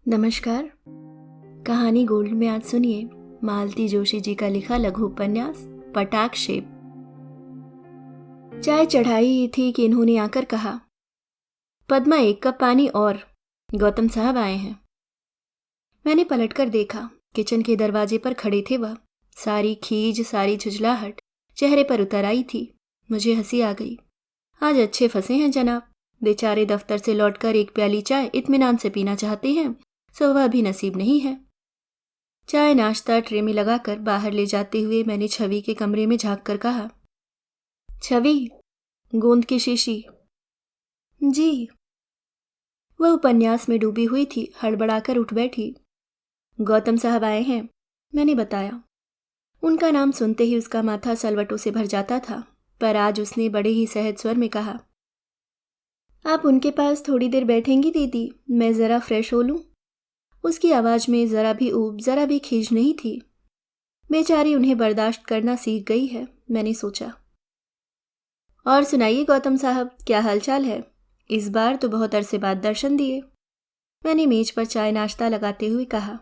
नमस्कार। कहानी गोल्ड में आज सुनिए मालती जोशी जी का लिखा लघु उपन्यास पटाक्षेप। चाय चढ़ाई थी कि इन्होंने आकर कहा, पद्मा एक कप पानी और, गौतम साहब आए हैं। मैंने पलटकर देखा, किचन के दरवाजे पर खड़े थे वह। सारी खीज, सारी झुंझलाहट चेहरे पर उतर आई थी। मुझे हंसी आ गई। आज अच्छे फंसे हैं जनाब। बेचारे दफ्तर से लौटकर एक प्याली चाय इत्मीनान से पीना चाहते हैं, सो वह भी नसीब नहीं है। चाय नाश्ता ट्रे में लगाकर बाहर ले जाते हुए मैंने छवि के कमरे में झांक कर कहा, छवि, गोंद की शीशी। जी। वह उपन्यास में डूबी हुई थी, हड़बड़ाकर उठ बैठी। गौतम साहब आए हैं, मैंने बताया। उनका नाम सुनते ही उसका माथा सलवटों से भर जाता था, पर आज उसने बड़े ही सहज स्वर में कहा, आप उनके पास थोड़ी देर बैठेंगी दीदी, मैं ज़रा फ्रेश हो लूँ। उसकी आवाज़ में ज़रा भी ऊब, ज़रा भी खीज नहीं थी। बेचारी उन्हें बर्दाश्त करना सीख गई है, मैंने सोचा। और सुनाइए गौतम साहब, क्या हालचाल है? इस बार तो बहुत अरसे बाद दर्शन दिए। मैंने मेज पर चाय नाश्ता लगाते हुए कहा।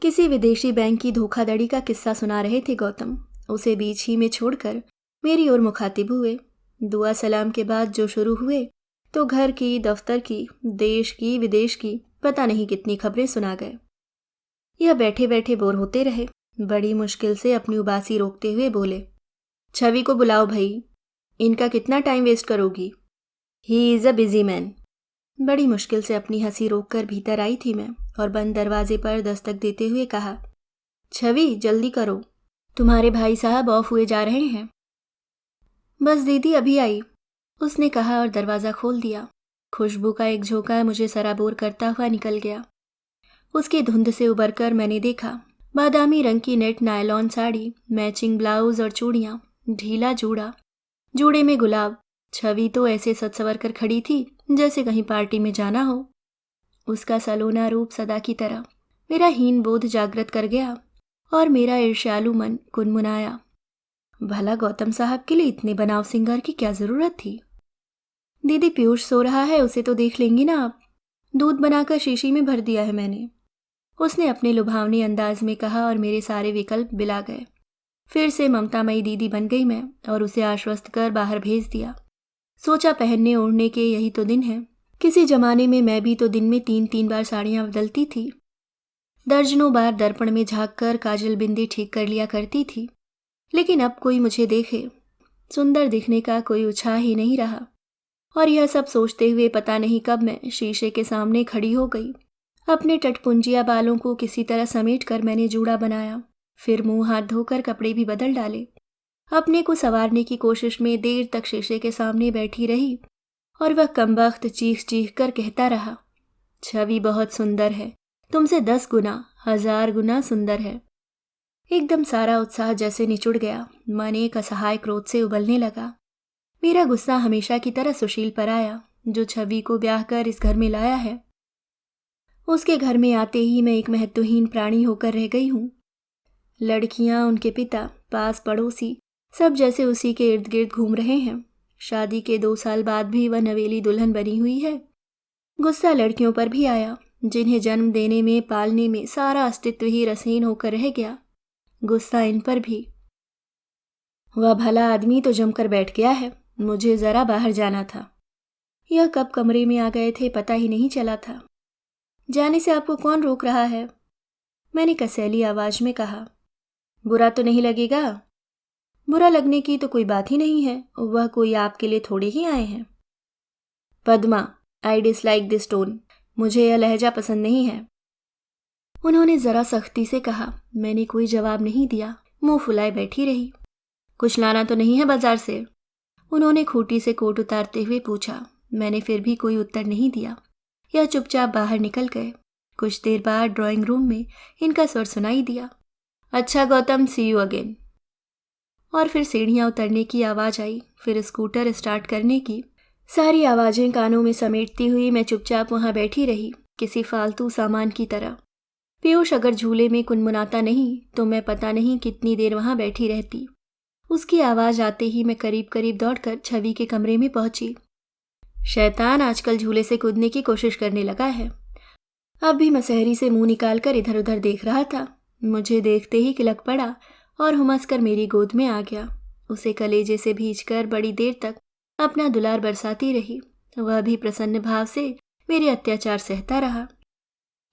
किसी विदेशी बैंक की धोखाधड़ी का किस्सा सुना रहे थे गौतम। उसे बीच ही में छोड़कर मेरी ओर मुखातिब हुए। दुआ सलाम के बाद जो शुरू हुए तो घर की, दफ्तर की, देश की, विदेश की पता नहीं कितनी खबरें सुना गए। यह बैठे बैठे बोर होते रहे। बड़ी मुश्किल से अपनी उबासी रोकते हुए बोले, छवि को बुलाओ भाई, इनका कितना टाइम वेस्ट करोगी? He is a busy man. बड़ी मुश्किल से अपनी हंसी रोककर भीतर आई थी मैं और बंद दरवाजे पर दस्तक देते हुए कहा, छवि जल्दी करो, तुम्हारे भाई साहब ऑफ हुए जा रहे हैं। बस दीदी अभी आई, उसने कहा और दरवाज़ा खोल दिया। खुशबू का एक झोंका मुझे सराबोर करता हुआ निकल गया। उसकी धुंध से उबरकर मैंने देखा, बादामी रंग की net nylon sari, matching blouse और चूड़ियाँ, ढीला जूड़ा, जूड़े में गुलाब। छवि तो ऐसे सज संवर कर खड़ी थी जैसे कहीं पार्टी में जाना हो। उसका सलोना रूप सदा की तरह मेरा हीन बोध जागृत कर गया और मेरा ईर्ष्यालु मन कुनमुनाया। भला गौतम साहब के लिए इतने बनाव सिंगार की क्या जरूरत थी? दीदी पीयूष सो रहा है, उसे तो देख लेंगी ना आप। दूध बनाकर शीशी में भर दिया है मैंने, उसने अपने लुभावनी अंदाज में कहा और मेरे सारे विकल्प बिला गए। फिर से ममतामयी दीदी बन गई मैं और उसे आश्वस्त कर बाहर भेज दिया। सोचा पहनने ओढ़ने के यही तो दिन है। किसी जमाने में मैं भी तो दिन में 3-3 बार साड़ियाँ बदलती थी। दर्जनों बार दर्पण में झाँक कर काजल बिंदी ठीक कर लिया करती थी। लेकिन अब कोई मुझे देखे, सुंदर दिखने का कोई उत्साह ही नहीं रहा। और यह सब सोचते हुए पता नहीं कब मैं शीशे के सामने खड़ी हो गई। अपने टटपुंजिया बालों को किसी तरह समेट कर मैंने जूड़ा बनाया, फिर मुंह हाथ धोकर कपड़े भी बदल डाले। अपने को संवारने की कोशिश में देर तक शीशे के सामने बैठी रही और वह कमबख्त चीख चीख कर कहता रहा, छवि बहुत सुंदर है, तुमसे 10 गुना, 1000 गुना सुंदर है। एकदम सारा उत्साह जैसे निचुड़ गया। मन एक असहाय क्रोध से उबलने लगा। मेरा गुस्सा हमेशा की तरह सुशील पर आया, जो छवि को ब्याह कर इस घर में लाया है। उसके घर में आते ही मैं एक महत्वहीन प्राणी होकर रह गई हूँ। लड़कियाँ, उनके पिता, पास पड़ोसी सब जैसे उसी के इर्द गिर्द घूम रहे हैं। शादी के 2 साल बाद भी वह नवेली दुल्हन बनी हुई है। गुस्सा लड़कियों पर भी आया, जिन्हें जन्म देने में, पालने में सारा अस्तित्व ही रसहीन होकर रह गया। गुस्सा इन पर भी। वह भला आदमी तो जमकर बैठ गया है, मुझे ज़रा बाहर जाना था। यह कब कमरे में आ गए थे पता ही नहीं चला था। जाने से आपको कौन रोक रहा है? मैंने कसैली आवाज में कहा। बुरा तो नहीं लगेगा? बुरा लगने की तो कोई बात ही नहीं है, वह कोई आपके लिए थोड़े ही आए हैं। Padma, I dislike this tone, मुझे यह लहजा पसंद नहीं है, उन्होंने जरा सख्ती से कहा। मैंने कोई जवाब नहीं दिया, मुंह फुलाए बैठी रही। कुछ लाना तो नहीं है बाजार से? उन्होंने खूंटी से कोट उतारते हुए पूछा। मैंने फिर भी कोई उत्तर नहीं दिया। यह चुपचाप बाहर निकल गए। कुछ देर बाद ड्राइंग रूम में इनका स्वर सुनाई दिया, अच्छा गौतम, सी यू अगेन। और फिर सीढ़ियाँ उतरने की आवाज़ आई, फिर स्कूटर स्टार्ट करने की। सारी आवाज़ें कानों में समेटती हुई मैं चुपचाप वहाँ बैठी रही, किसी फालतू सामान की तरह। पीयूष अगर झूले में कुनमुनाता नहीं तो मैं पता नहीं कितनी देर वहाँ बैठी रहती। उसकी आवाज़ आते ही मैं करीब करीब दौड़कर छवि के कमरे में पहुंची। शैतान आजकल झूले से कूदने की कोशिश करने लगा है। अब भी मसहरी से मुंह निकालकर इधर उधर देख रहा था। मुझे देखते ही किलक पड़ा और हुमस कर मेरी गोद में आ गया। उसे कलेजे से भींचकर बड़ी देर तक अपना दुलार बरसाती रही। वह भी प्रसन्न भाव से मेरे अत्याचार सहता रहा।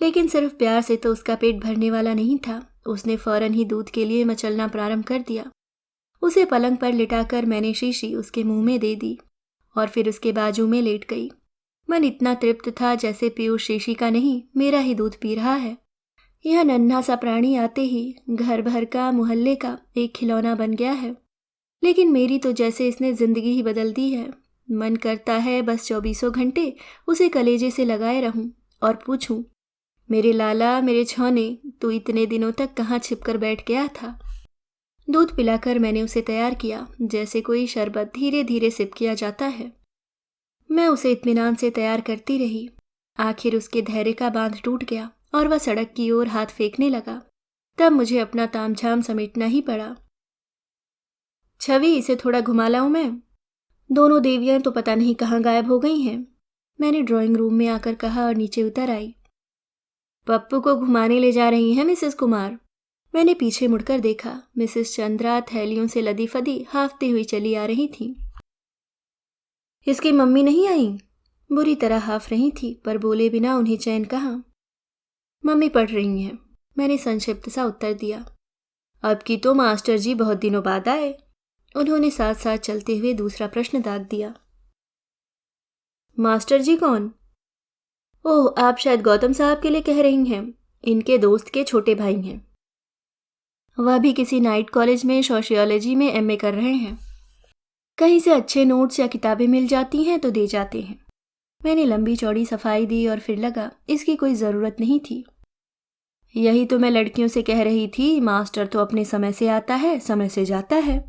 लेकिन सिर्फ प्यार से तो उसका पेट भरने वाला नहीं था। उसने फौरन ही दूध के लिए मचलना प्रारंभ कर दिया। उसे पलंग पर लिटाकर मैंने शीशी उसके मुंह में दे दी और फिर उसके बाजू में लेट गई। मन इतना तृप्त था जैसे पीयूष शीशी का नहीं, मेरा ही दूध पी रहा है। यह नन्हा सा प्राणी आते ही घर भर का, मोहल्ले का एक खिलौना बन गया है। लेकिन मेरी तो जैसे इसने जिंदगी ही बदल दी है। मन करता है बस 24 घंटे उसे कलेजे से लगाए रहूं और पूछूं, मेरे लाला, मेरे छौने, तू इतने दिनों तक कहाँ छिपकर बैठ गया था। दूध पिलाकर मैंने उसे तैयार किया, जैसे कोई शरबत धीरे धीरे सिप किया जाता है। मैं उसे इत्मीनान से तैयार करती रही। आखिर उसके धैर्य का बांध टूट गया और वह सड़क की ओर हाथ फेंकने लगा। तब मुझे अपना तामझाम समेटना ही पड़ा। छवि, इसे थोड़ा घुमा लाऊं मैं? दोनों देवियां तो पता नहीं कहाँ गायब हो गई हैं। मैंने ड्राइंग रूम में आकर कहा और नीचे उतर आई। पप्पू को घुमाने ले जा रही हैं मिसेस कुमार। मैंने पीछे मुड़कर देखा। मिसेस चंद्रा थैलियों से लदी फदी हाफती हुई चली आ रही थी। इसकी मम्मी नहीं आई? बुरी तरह हाफ रही थी, पर बोले बिना उन्हें चैन कहाँ। मम्मी पढ़ रही हैं, मैंने संक्षिप्त सा उत्तर दिया। अब की तो मास्टर जी बहुत दिनों बाद आए। उन्होंने साथ साथ चलते हुए दूसरा प्रश्न दाग दिया। मास्टर जी कौन? ओह, आप शायद गौतम साहब के लिए कह रही हैं। इनके दोस्त के छोटे भाई हैं। वह भी किसी नाइट कॉलेज में सोशियोलॉजी में एमए कर रहे हैं। कहीं से अच्छे नोट्स या किताबें मिल जाती हैं तो दे जाते हैं। मैंने लंबी चौड़ी सफाई दी और फिर लगा इसकी कोई ज़रूरत नहीं थी। यही तो मैं लड़कियों से कह रही थी, मास्टर तो अपने समय से आता है, समय से जाता है।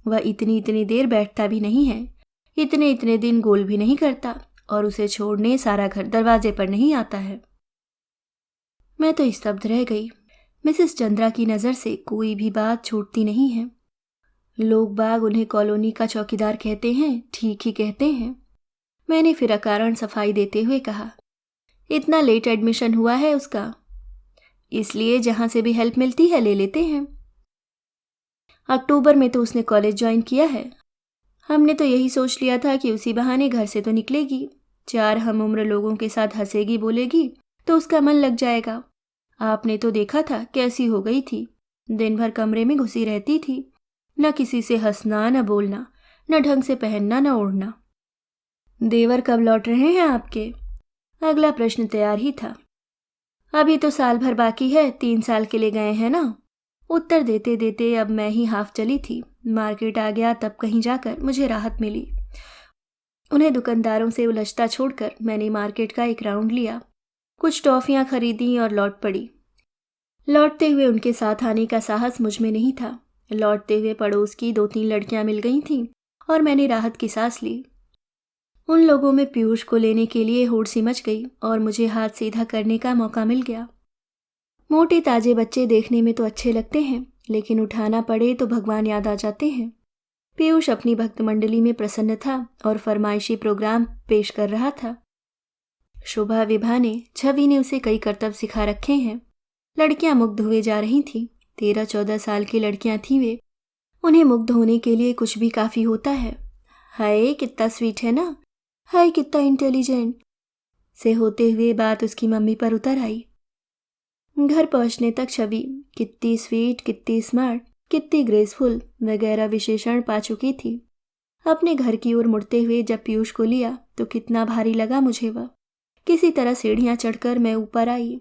वह इतनी इतनी देर बैठता भी नहीं है, इतने इतने दिन गोल भी नहीं करता, और उसे छोड़ने सारा घर दरवाजे पर नहीं आता है। मैं तो स्तब्ध रह गई। मिसेस चंद्रा की नज़र से कोई भी बात छूटती नहीं है। लोग बाग उन्हें कॉलोनी का चौकीदार कहते हैं, ठीक ही कहते हैं। मैंने फिर अकारण सफाई देते हुए कहा, इतना लेट एडमिशन हुआ है उसका, इसलिए जहां से भी हेल्प मिलती है ले लेते हैं। अक्टूबर में तो उसने कॉलेज ज्वाइन किया है। हमने तो यही सोच लिया था कि उसी बहाने घर से तो निकलेगी, 4 हम उम्र लोगों के साथ हंसेगी बोलेगी तो उसका मन लग जाएगा। आपने तो देखा था कैसी हो गई थी। दिन भर कमरे में घुसी रहती थी, न किसी से हंसना, न बोलना, न ढंग से पहनना, न ओढ़ना। देवर कब लौट रहे हैं आपके? अगला प्रश्न तैयार ही था। अभी तो साल भर बाकी है, 3 साल के लिए गए हैं ना। उत्तर देते देते अब मैं ही हाफ चली थी। मार्केट आ गया, तब कहीं जाकर मुझे राहत मिली। उन्हें दुकानदारों से उलझता छोड़कर मैंने मार्केट का एक राउंड लिया, कुछ टॉफियां खरीदी और लौट पड़ी। लौटते हुए उनके साथ आने का साहस मुझ में नहीं था। लौटते हुए पड़ोस की 2-3 लड़कियां मिल गई थीं और मैंने राहत की सांस ली। उन लोगों में पीयूष को लेने के लिए होड़ सी मच गई और मुझे हाथ सीधा करने का मौका मिल गया। मोटे ताजे बच्चे देखने में तो अच्छे लगते हैं, लेकिन उठाना पड़े तो भगवान याद आ जाते हैं। पीयूष अपनी भक्त मंडली में प्रसन्न था और फरमाइशी प्रोग्राम पेश कर रहा था। शोभा, विभा ने, छवि ने उसे कई करतब सिखा रखे हैं। लड़कियां मुग्ध हुए जा रही थीं। 13-14 साल की लड़कियां थीं वे। उन्हें मुग्ध होने के लिए कुछ भी काफ़ी होता है। हाय कितना स्वीट है ना, हाय कितना इंटेलिजेंट से होते हुए बात उसकी मम्मी पर उतर आई। घर पहुंचने तक छवि कितनी स्वीट, कितनी स्मार्ट, कितनी ग्रेसफुल वगैरह विशेषण पा चुकी थी। अपने घर की ओर मुड़ते हुए जब पीयूष को लिया तो कितना भारी लगा मुझे वह। किसी तरह सीढ़ियां चढ़कर मैं ऊपर आई।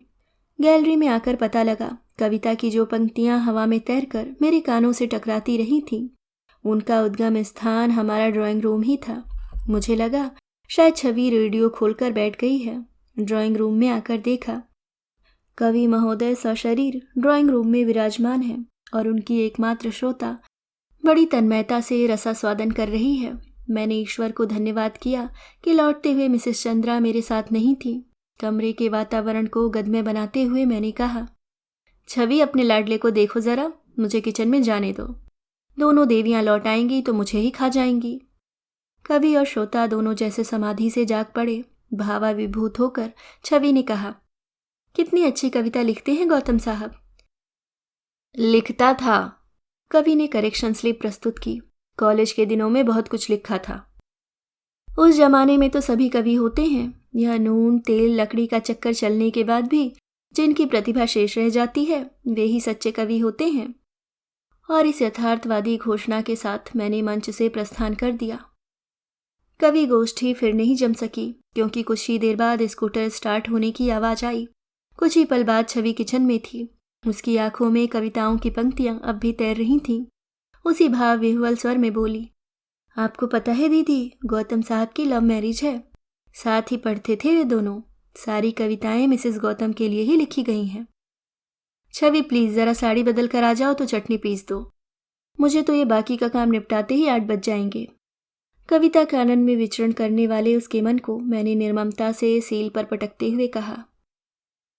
गैलरी में आकर पता लगा कविता की जो पंक्तियां हवा में तैरकर मेरे कानों से टकराती रही थीं, उनका उद्गम स्थान हमारा ड्राइंग रूम ही था। मुझे लगा शायद छवि रेडियो खोलकर बैठ गई है। ड्राइंग रूम में आकर देखा, कवि महोदय सशरीर ड्राइंग रूम में विराजमान है और उनकी एकमात्र श्रोता बड़ी तन्मयता से रसास्वादन कर रही है। मैंने ईश्वर को धन्यवाद किया कि लौटते हुए मिसेस चंद्रा मेरे साथ नहीं थी। कमरे के वातावरण को गदमय बनाते हुए मैंने कहा, छवि अपने लाडले को देखो ज़रा, मुझे किचन में जाने दो। दोनों देवियां लौट आएंगी तो मुझे ही खा जाएंगी। कवि और श्रोता दोनों जैसे समाधि से जाग पड़े। भावाविभूत होकर छवि ने कहा, कितनी अच्छी कविता लिखते हैं गौतम साहब। लिखता था, कवि ने करेक्शन स्लिप प्रस्तुत की। कॉलेज के दिनों में बहुत कुछ लिखा था। उस जमाने में तो सभी कवि होते हैं। यह नून तेल लकड़ी का चक्कर चलने के बाद भी जिनकी प्रतिभा शेष रह जाती है वे ही सच्चे कवि होते हैं। और इस यथार्थवादी घोषणा के साथ मैंने मंच से प्रस्थान कर दिया। कवि गोष्ठी फिर नहीं जम सकी क्योंकि कुछ ही देर बाद स्कूटर स्टार्ट होने की आवाज आई। कुछ ही पल बाद छवि किचन में थी। उसकी आंखों में कविताओं की पंक्तियां अब भी तैर रही थीं। उसी भाव विह्वल स्वर में बोली, आपको पता है दीदी, गौतम साहब की लव मैरिज है। साथ ही पढ़ते थे वे दोनों। सारी कविताएं मिसेस गौतम के लिए ही लिखी गई हैं। छवि प्लीज जरा साड़ी बदल कर आ जाओ तो चटनी पीस दो। मुझे तो ये बाकी का काम निपटाते ही 8 बज जाएंगे। कविता के आनंद में विचरण करने वाले उसके मन को मैंने निर्ममता से सील पर पटकते हुए कहा।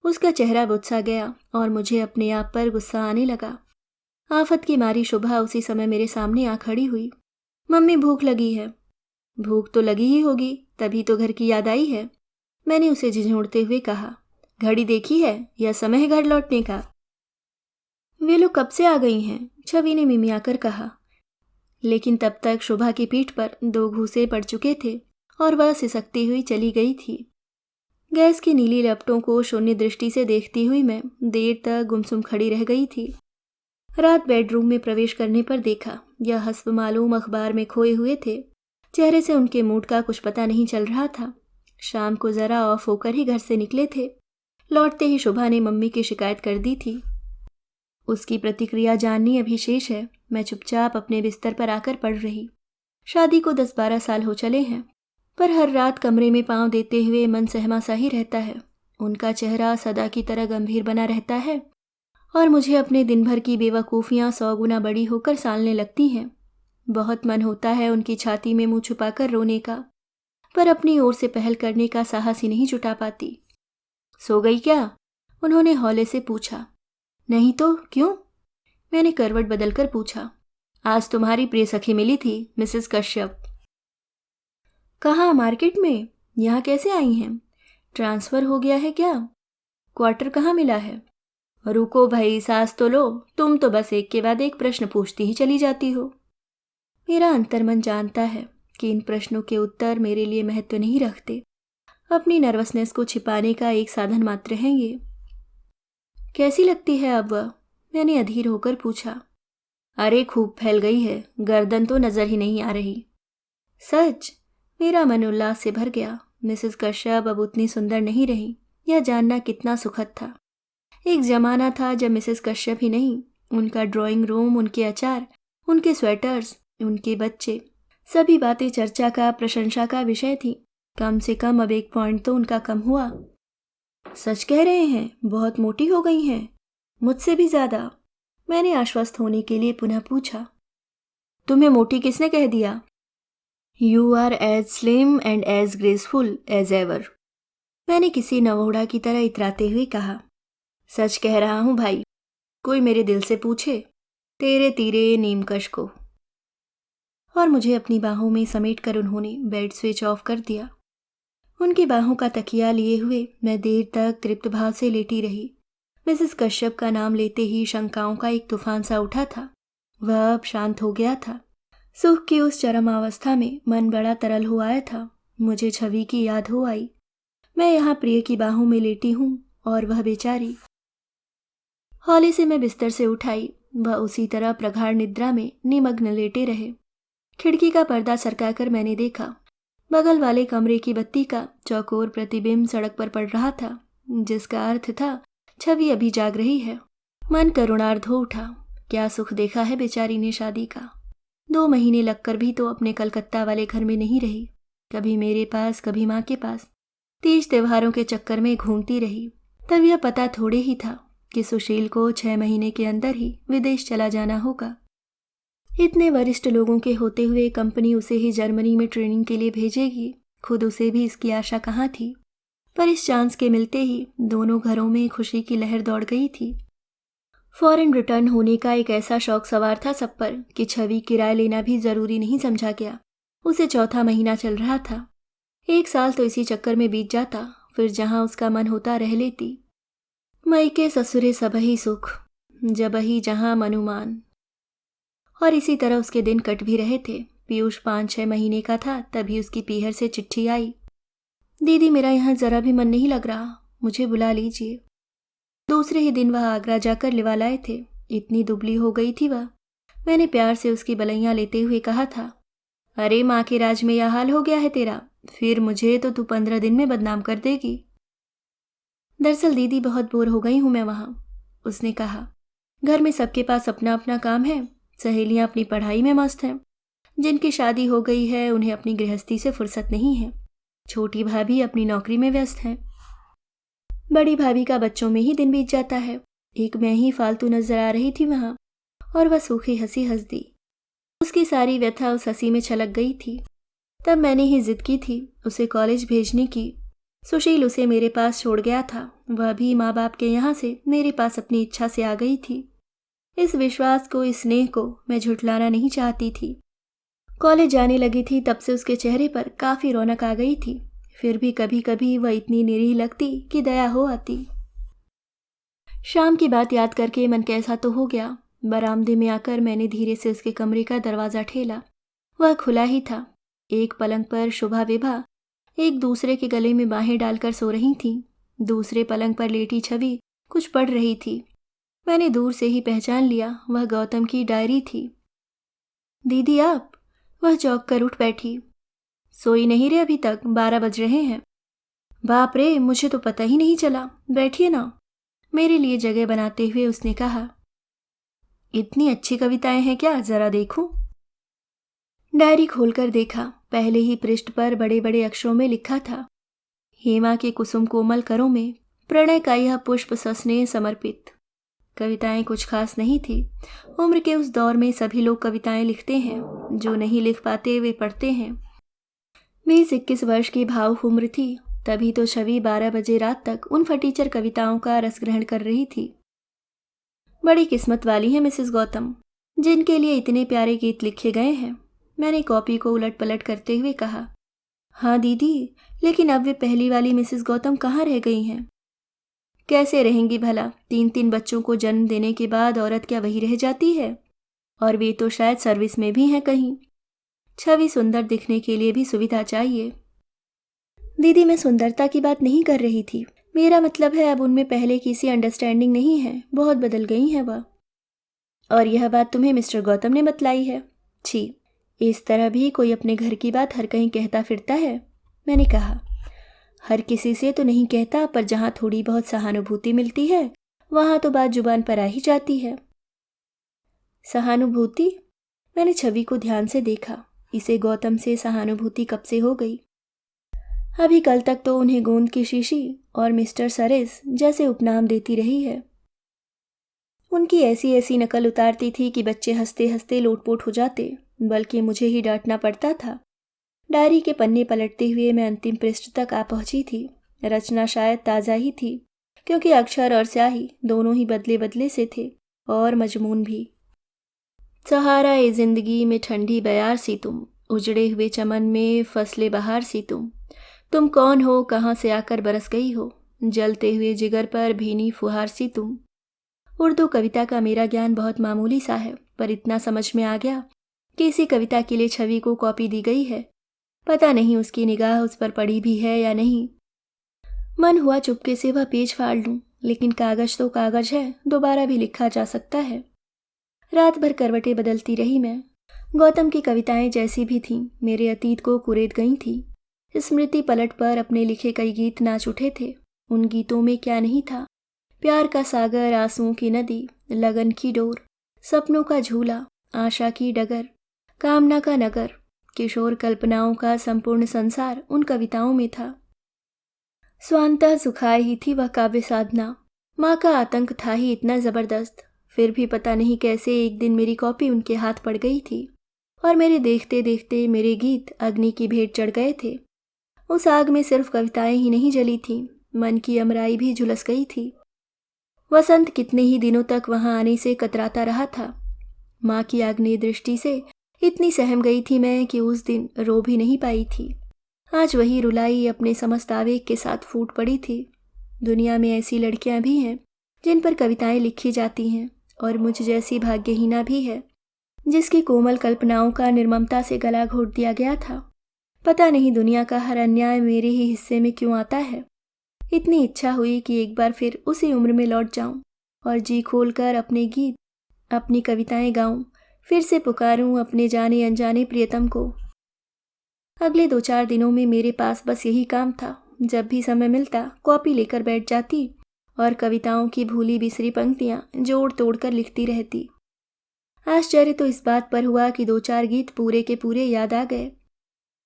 उसका चेहरा बुझ गया और मुझे अपने आप पर गुस्सा आने लगा। आफत की मारी शुभा उसी समय मेरे सामने आ खड़ी हुई। मम्मी भूख लगी है। भूख तो लगी ही होगी, तभी तो घर की याद आई है। मैंने उसे झिझोड़ते हुए कहा, घड़ी देखी है, यह समय है घर लौटने का। वे लोग कब से आ गई हैं, छवि ने मिमियाकर कहा। लेकिन तब तक शुभा की पीठ पर 2 घूंसे पड़ चुके थे और वह सिसकती हुई चली गई थी। गैस की नीली लपटों को शून्य दृष्टि से देखती हुई मैं देर तक गुमसुम खड़ी रह गई थी। रात बेडरूम में प्रवेश करने पर देखा यह हस्ब मालूम अखबार में खोए हुए थे। चेहरे से उनके मूड का कुछ पता नहीं चल रहा था। शाम को जरा ऑफ होकर ही घर से निकले थे। लौटते ही शुभा ने मम्मी की शिकायत कर दी थी। उसकी प्रतिक्रिया जाननी अभी शेष है। मैं चुपचाप अपने बिस्तर पर आकर पड़ रही। शादी को 10-12 साल हो चले हैं, पर हर रात कमरे में पांव देते हुए मन सहमा सा ही रहता है। उनका चेहरा सदा की तरह गंभीर बना रहता है और मुझे अपने दिन भर की बेवकूफ़ियाँ 100 गुना बड़ी होकर सालने लगती हैं। बहुत मन होता है उनकी छाती में मुंह छुपाकर रोने का, पर अपनी ओर से पहल करने का साहस ही नहीं जुटा पाती। सो गई क्या? उन्होंने हौले से पूछा। नहीं तो क्यों? मैंने करवट बदलकर पूछा। आज तुम्हारी प्रिय सखी मिली थी, मिसेस कश्यप। कहाँ, मार्केट में? यहाँ कैसे आई हैं? ट्रांसफ़र हो गया है क्या? क्वार्टर कहाँ मिला है? रुको भाई, सांस तो लो। तुम तो बस एक के बाद एक प्रश्न पूछती ही चली जाती हो। मेरा अंतर्मन जानता है कि इन प्रश्नों के उत्तर मेरे लिए महत्व नहीं रखते। अपनी नर्वसनेस को छिपाने का एक साधन मात्र है ये। कैसी लगती है अब वह? मैंने अधीर होकर पूछा। अरे खूब फैल गई है, गर्दन तो नजर ही नहीं आ रही। सच? मेरा मन उल्लास से भर गया। मिसेस कश्यप अब उतनी सुंदर नहीं रही, यह जानना कितना सुखद था। एक जमाना था जब मिसेस कश्यप ही नहीं, उनका ड्राइंग रूम, उनके अचार, उनके स्वेटर्स, उनके बच्चे, सभी बातें चर्चा का, प्रशंसा का विषय थी। कम से कम अब एक पॉइंट तो उनका कम हुआ। सच कह रहे हैं, बहुत मोटी हो गई हैं, मुझसे भी ज्यादा। मैंने आश्वस्त होने के लिए पुनः पूछा। तुम्हें मोटी किसने कह दिया? You are as slim and as graceful as ever, मैंने किसी नवोढ़ा की तरह इतराते हुए कहा। सच कह रहा हूँ भाई, कोई मेरे दिल से पूछे, तेरे तीरे नीमकश को। और मुझे अपनी बाहों में समेट कर उन्होंने बेड स्विच ऑफ कर दिया। उनकी बाहों का तकिया लिए हुए मैं देर तक तृप्त भाव से लेटी रही। मिसेस कश्यप का नाम लेते ही शंकाओं का एक तूफान सा उठा था। वह अब शांत हो गया था। सुख की उस चरमावस्था में मन बड़ा तरल हो आया था। मुझे छवि की याद हो आई। मैं यहाँ प्रिय की बाहों में लेटी हूँ और वह बेचारी। हौले से मैं बिस्तर से उठाई। वह उसी तरह प्रगाढ़ निद्रा में निमग्न लेटे रहे। खिड़की का पर्दा सरकाकर मैंने देखा, बगल वाले कमरे की बत्ती का चौकोर प्रतिबिंब सड़क पर पड़ रहा था, जिसका अर्थ था छवि अभी जाग रही है। मन करुणार्ध हो उठा। क्या सुख देखा है बेचारी ने शादी का। 2 महीने लगकर भी तो अपने कलकत्ता वाले घर में नहीं रही। कभी मेरे पास, कभी माँ के पास। तीज त्योहारों के चक्कर में घूमती रही। तब यह पता थोड़े ही था कि सुशील को 6 महीने के अंदर ही विदेश चला जाना होगा। इतने वरिष्ठ लोगों के होते हुए कंपनी उसे ही जर्मनी में ट्रेनिंग के लिए भेजेगी, खुद उसे भी इसकी आशा कहाँ थी। पर इस चांस के मिलते ही दोनों घरों में खुशी की लहर दौड़ गई थी। फॉरेन रिटर्न होने का एक ऐसा शौक सवार था सब पर कि छवि किराया लेना भी जरूरी नहीं समझा गया। उसे 4था महीना चल रहा था। 1 साल तो इसी चक्कर में बीत जाता, फिर जहां उसका मन होता रह लेती। मायके ससुरे सबही सुख, जबही जहां मनुमान। और इसी तरह उसके दिन कट भी रहे थे। पीयूष 5-6 महीने का था तभी उसकी पीहर से चिट्ठी आई, दीदी मेरा यहाँ जरा भी मन नहीं लग रहा, मुझे बुला लीजिए। दूसरे ही दिन वह आगरा जाकर लिवा लाए थे। इतनी दुबली हो गई थी वह। मैंने प्यार से उसकी बलैयां लेते हुए कहा था, अरे माँ के राज में यह हाल हो गया है तेरा, फिर मुझे तो तू 15 दिन में बदनाम कर देगी। दरअसल दीदी बहुत बोर हो गई हूं मैं वहां, उसने कहा। घर में सबके पास अपना अपना काम है। सहेलियां अपनी पढ़ाई में मस्त हैं। जिनकी शादी हो गई है उन्हें अपनी गृहस्थी से फुर्सत नहीं है। छोटी भाभी अपनी नौकरी में व्यस्त हैं। बड़ी भाभी का बच्चों में ही दिन बीत जाता है। एक मैं ही फालतू नजर आ रही थी वहां, और वह सूखी हंसी हंस दी। उसकी सारी व्यथा उस हंसी में छलक गई थी। तब मैंने ही जिद की थी उसे कॉलेज भेजने की। सुशील उसे मेरे पास छोड़ गया था। वह भी माँ बाप के यहाँ से मेरे पास अपनी इच्छा से आ गई थी। इस विश्वास को, इस स्नेह को मैं झुठलाना नहीं चाहती थी। कॉलेज जाने लगी थी तब से उसके चेहरे पर काफ़ी रौनक आ गई थी। फिर भी कभी कभी वह इतनी निरीह लगती कि दया हो आती। शाम की बात याद करके मन कैसा तो हो गया। बरामदे में आकर मैंने धीरे से उसके कमरे का दरवाज़ा ठेला। वह खुला ही था। एक पलंग पर शुभा विभा एक दूसरे के गले में बाहें डालकर सो रही थीं। दूसरे पलंग पर लेटी छवि कुछ पढ़ रही थी। मैंने दूर से ही पहचान लिया, वह गौतम की डायरी थी। दीदी आप? वह चौंक कर उठ बैठी। सोई नहीं रे अभी तक? 12 बज रहे हैं। बाप रे, मुझे तो पता ही नहीं चला। बैठिए ना, मेरे लिए जगह बनाते हुए उसने कहा। इतनी अच्छी कविताएं हैं क्या, जरा देखूं। डायरी खोलकर देखा। पहले ही पृष्ठ पर बड़े बड़े अक्षरों में लिखा था, हेमा के कुसुम कोमल करों में प्रणय का यह पुष्प सस्नेह समर्पित। कविताएं कुछ खास नहीं थी। उम्र के उस दौर में सभी लोग कविताएं लिखते हैं, जो नहीं लिख पाते वे पढ़ते हैं। 20-21 वर्ष की भाव उम्र थी, तभी तो छवि 12 बजे रात तक उन फटीचर कविताओं का रस ग्रहण कर रही थी। बड़ी किस्मत वाली है मिसेस गौतम, जिनके लिए इतने प्यारे गीत लिखे गए हैं। मैंने कॉपी को उलट पलट करते हुए कहा। हाँ दीदी, लेकिन अब वे पहली वाली मिसेस गौतम कहाँ रह गई हैं? कैसे रहेंगी भला? 3-3 बच्चों को जन्म देने के बाद औरत क्या वही रह जाती है? और वे तो शायद सर्विस में भी हैं कहीं। छवि सुंदर दिखने के लिए भी सुविधा चाहिए। दीदी मैं सुंदरता की बात नहीं कर रही थी। मेरा मतलब है अब उनमें पहले की सी अंडरस्टैंडिंग नहीं है, बहुत बदल गई हैं वह। और यह बात तुम्हें मिस्टर गौतम ने बतलाई है? छी, इस तरह भी कोई अपने घर की बात हर कहीं कहता फिरता है? मैंने कहा। हर किसी से तो नहीं कहता, पर जहाँ थोड़ी बहुत सहानुभूति मिलती है वहाँ तो बात जुबान पर आ ही जाती है। सहानुभूति? मैंने छवि को ध्यान से देखा। इसे गौतम से सहानुभूति कब से हो गई? अभी कल तक तो उन्हें गोंद की शीशी और मिस्टर सरेस जैसे उपनाम देती रही है। उनकी ऐसी ऐसी नकल उतारती थी कि बच्चे हंसते हंसते लोटपोट हो जाते, बल्कि मुझे ही डांटना पड़ता था। डायरी के पन्ने पलटते हुए मैं अंतिम पृष्ठ तक आ पहुंची थी। रचना शायद ताज़ा ही थी, क्योंकि अक्षर और स्याही दोनों ही बदले बदले से थे, और मजमून भी। सहारा ए जिंदगी में ठंडी बयार सी तुम, उजड़े हुए चमन में फसले बहार सी तुम कौन हो, कहाँ से आकर बरस गई हो, जलते हुए जिगर पर भीनी फुहार सी तुम। उर्दू कविता का मेरा ज्ञान बहुत मामूली सा है, पर इतना समझ में आ गया कि इसी कविता के लिए छवि को कॉपी दी गई है। पता नहीं उसकी निगाह उस पर पड़ी भी है या नहीं। मन हुआ चुपके से वह पेज फाड़ लूं, लेकिन कागज तो कागज है, दोबारा भी लिखा जा सकता है। रात भर करवटें बदलती रही मैं। गौतम की कविताएं जैसी भी थीं, मेरे अतीत को कुरेद गई थीं। स्मृति पलट पर अपने लिखे कई गीत नाच उठे थे। उन गीतों में क्या नहीं था? प्यार का सागर, आंसुओं की नदी, लगन की डोर, सपनों का झूला, आशा की डगर, कामना का नगर, किशोर कल्पनाओं का संपूर्ण संसार उन कविताओं में था। स्वांतः सुखाए ही थी वह काव्य साधना। माँ का आतंक था ही इतना जबरदस्त। फिर भी पता नहीं कैसे एक दिन मेरी कॉपी उनके हाथ पड़ गई थी, और मेरे देखते देखते मेरे गीत अग्नि की भेंट चढ़ गए थे। उस आग में सिर्फ कविताएं ही नहीं जली थीं, मन की अमराई भी झुलस गई थी। वसंत कितने ही दिनों तक वहां आने से कतराता रहा था। माँ की आग्नेय दृष्टि से इतनी सहम गई थी मैं कि उस दिन रो भी नहीं पाई थी। आज वही रुलाई अपने समस्त आवेग के साथ फूट पड़ी थी। दुनिया में ऐसी लड़कियां भी हैं जिन पर कविताएं लिखी जाती हैं, और मुझ जैसी भाग्यहीना भी है जिसकी कोमल कल्पनाओं का निर्ममता से गला घोट दिया गया था। पता नहीं दुनिया का हर अन्याय मेरे ही हिस्से में क्यों आता है। इतनी इच्छा हुई कि एक बार फिर उसी उम्र में लौट जाऊं और जी खोलकर अपने गीत, अपनी कविताएं गाऊं, फिर से पुकारूं अपने जाने अनजाने प्रियतम को। अगले 2-4 दिनों में मेरे पास बस यही काम था। जब भी समय मिलता कॉपी लेकर बैठ जाती और कविताओं की भूली बिसरी पंक्तियां जोड़ तोड़ कर लिखती रहती। आश्चर्य तो इस बात पर हुआ कि 2-4 गीत पूरे के पूरे याद आ गए।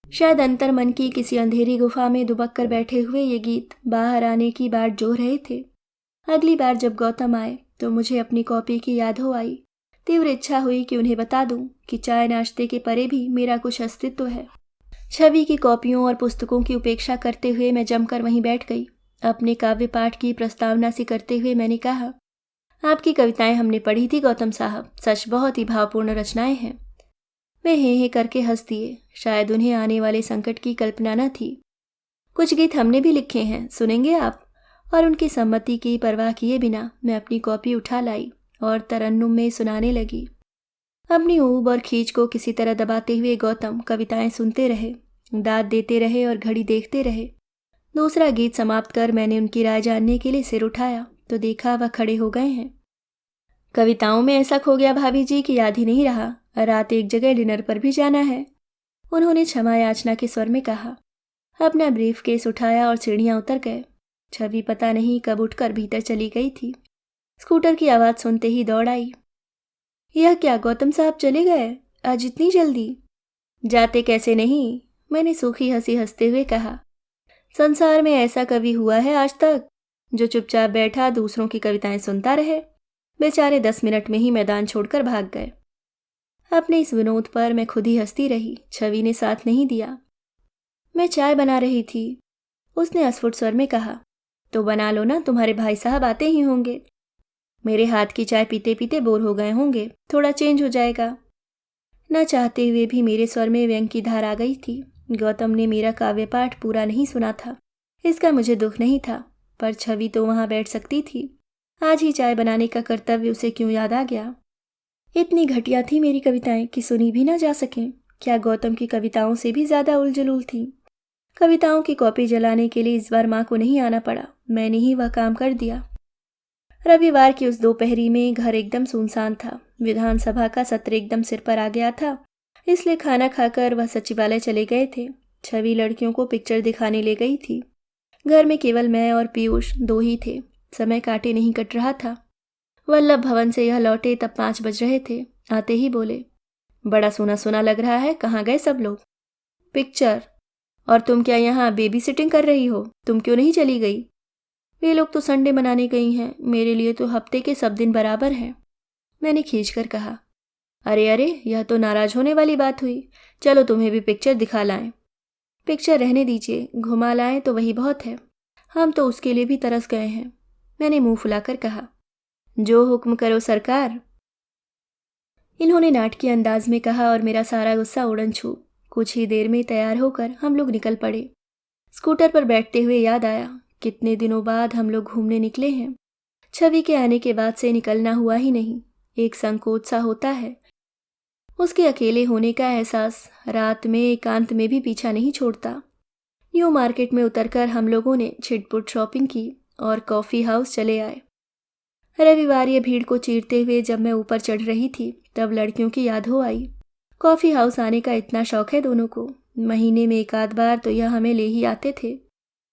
शायद अंतर मन की किसी अंधेरी गुफा में दुबक कर बैठे हुए ये गीत बाहर आने की बाट जो रहे थे। अगली बार जब गौतम आए तो मुझे अपनी कॉपी की याद हो आई। तीव्र इच्छा हुई कि उन्हें बता दूं कि चाय नाश्ते के परे भी मेरा कुछ अस्तित्व है। छवि की कॉपियों और पुस्तकों की उपेक्षा करते हुए मैं जमकर वहीं बैठ गई। अपने काव्य पाठ की प्रस्तावना सी करते हुए मैंने कहा, आपकी कविताएं हमने पढ़ी थी गौतम साहब, सच बहुत ही भावपूर्ण रचनाएं हैं। वे हे करके हंस दिए। शायद उन्हें आने वाले संकट की कल्पना न थी। कुछ गीत हमने भी लिखे हैं, सुनेंगे आप? और उनकी सम्मति की परवाह किए बिना मैं अपनी कॉपी उठा लाई और तरन्नुम में सुनाने लगी। अपनी ऊब और खींच को किसी तरह दबाते हुए गौतम कविताएं सुनते रहे, दाद देते रहे और घड़ी देखते रहे। दूसरा गीत समाप्त कर मैंने उनकी राय जानने के लिए सिर उठाया तो देखा वह खड़े हो गए हैं। कविताओं में ऐसा खो गया भाभी जी कि याद ही नहीं रहा। रात एक जगह डिनर पर भी जाना है, उन्होंने क्षमा याचना के स्वर में कहा। अपना ब्रीफ केस उठाया और सीढ़ियां उतर गए। छवि पता नहीं कब उठकर भीतर चली गई थी। स्कूटर की आवाज़ सुनते ही दौड़ आई। यह क्या, गौतम साहब चले गए आज इतनी जल्दी? जाते कैसे नहीं, मैंने सूखी हंसी हंसते हुए कहा। संसार में ऐसा कवि हुआ है आज तक जो चुपचाप बैठा दूसरों की कविताएं सुनता रहे? बेचारे 10 मिनट में ही मैदान छोड़कर भाग गए। अपने इस विनोद पर मैं खुद ही हंसती रही। छवि ने साथ नहीं दिया। मैं चाय बना रही थी, उसने अस्फुट स्वर में कहा। तो बना लो ना, तुम्हारे भाई साहब आते ही होंगे। मेरे हाथ की चाय पीते पीते बोर हो गए होंगे, थोड़ा चेंज हो जाएगा। न चाहते हुए भी मेरे स्वर में व्यंग की धार आ गई थी। गौतम ने मेरा काव्य पाठ पूरा नहीं सुना था, इसका मुझे दुख नहीं था, पर छवि तो वहां बैठ सकती थी। आज ही चाय बनाने का कर्तव्य उसे क्यों याद आ गया? इतनी घटिया थी मेरी कविताएं कि सुनी भी ना जा सकें। क्या गौतम की कविताओं से भी ज्यादा उलझुल थी? कविताओं की कॉपी जलाने के लिए इस बार माँ को नहीं आना पड़ा, मैंने ही वह काम कर दिया। रविवार की उस दोपहरी में घर एकदम सुनसान था। विधानसभा का सत्र एकदम सिर पर आ गया था, इसलिए खाना खाकर वह सचिवालय चले गए थे। छवि लड़कियों को पिक्चर दिखाने ले गई थी। घर में केवल मैं और पीयूष 2 ही थे। समय काटे नहीं कट रहा था। वल्लभ भवन से यह लौटे तब 5 बज रहे थे। आते ही बोले, बड़ा सोना सोना लग रहा है, कहाँ गए सब लोग? पिक्चर। और तुम क्या यहाँ बेबी सिटिंग कर रही हो? तुम क्यों नहीं चली गई? वे लोग तो संडे मनाने गई हैं, मेरे लिए तो हफ्ते के सब दिन बराबर हैं। मैंने खींचकर कहा, अरे अरे, यह तो नाराज होने वाली बात हुई। चलो तुम्हें भी पिक्चर दिखा लाएं। पिक्चर रहने दीजिए, घुमा लाएं तो वही बहुत है। हम तो उसके लिए भी तरस गए हैं। मैंने मुंह फुलाकर कहा, जो हुक्म करो सरकार। इन्होंने नाटकीय अंदाज में कहा और मेरा सारा गुस्सा उड़न छू। कुछ ही देर में तैयार होकर हम लोग निकल पड़े। स्कूटर पर बैठते हुए याद आया, कितने दिनों बाद हम लोग घूमने निकले हैं। छवि के आने के बाद से निकलना हुआ ही नहीं। एक संकोच सा होता है। उसके अकेले होने का एहसास रात में एकांत में भी पीछा नहीं छोड़ता। न्यू मार्केट में उतरकर हम लोगों ने छिटपुट शॉपिंग की और कॉफ़ी हाउस चले आए। रविवार ये भीड़ को चीरते हुए जब मैं ऊपर चढ़ रही थी तब लड़कियों की याद हो आई। कॉफ़ी हाउस आने का इतना शौक है दोनों को। महीने में 1 आध बार तो यह हमें ले ही आते थे।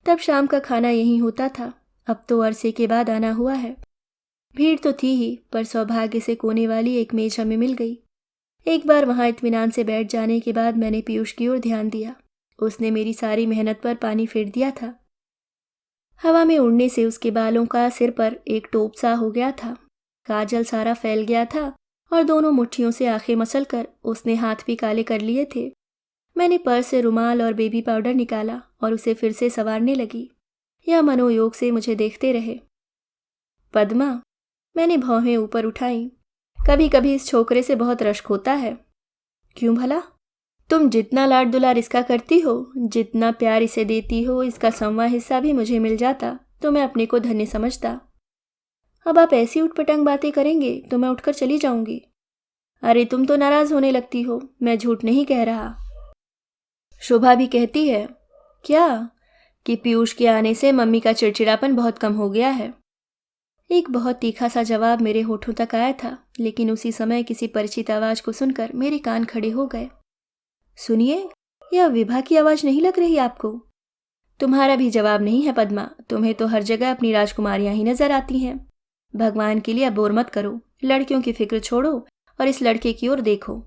तब शाम का खाना यहीं होता था। अब तो अरसे के बाद आना हुआ है। भीड़ तो थी ही, पर सौभाग्य से कोने वाली एक मेज हमें मिल गई। एक बार वहां इत्मीनान से बैठ जाने के बाद मैंने पीयूष की ओर ध्यान दिया। उसने मेरी सारी मेहनत पर पानी फेर दिया था। हवा में उड़ने से उसके बालों का सिर पर एक टोप सा हो गया था। काजल सारा फैल गया था और दोनों मुट्ठियों से आंखें मसल कर उसने हाथ भी काले कर लिए थे। मैंने पर्स से रुमाल और बेबी पाउडर निकाला और उसे फिर से संवारने लगी। यह मनोयोग से मुझे देखते रहे। पद्मा, मैंने भौहें ऊपर उठाई। कभी कभी इस छोकरे से बहुत रश्क होता है। क्यों भला? तुम जितना लाड दुलार इसका करती हो, जितना प्यार इसे देती हो, इसका 100वां हिस्सा भी मुझे मिल जाता तो मैं अपने को धन्य समझता। अब आप ऐसी उटपटांग बातें करेंगे तो मैं उठकर चली जाऊंगी। अरे तुम तो नाराज होने लगती हो, मैं झूठ नहीं कह रहा। शोभा भी कहती है क्या कि पीयूष के आने से मम्मी का चिड़चिड़ापन बहुत कम हो गया है। एक बहुत तीखा सा जवाब मेरे होठों तक आया था, लेकिन उसी समय किसी परिचित आवाज को सुनकर मेरे कान खड़े हो गए। सुनिए, यह विभा की आवाज नहीं लग रही आपको? तुम्हारा भी जवाब नहीं है पद्मा, तुम्हें तो हर जगह अपनी राजकुमारियां ही नजर आती हैं। भगवान के लिए अब बोर मत करो, लड़कियों की फिक्र छोड़ो और इस लड़के की ओर देखो।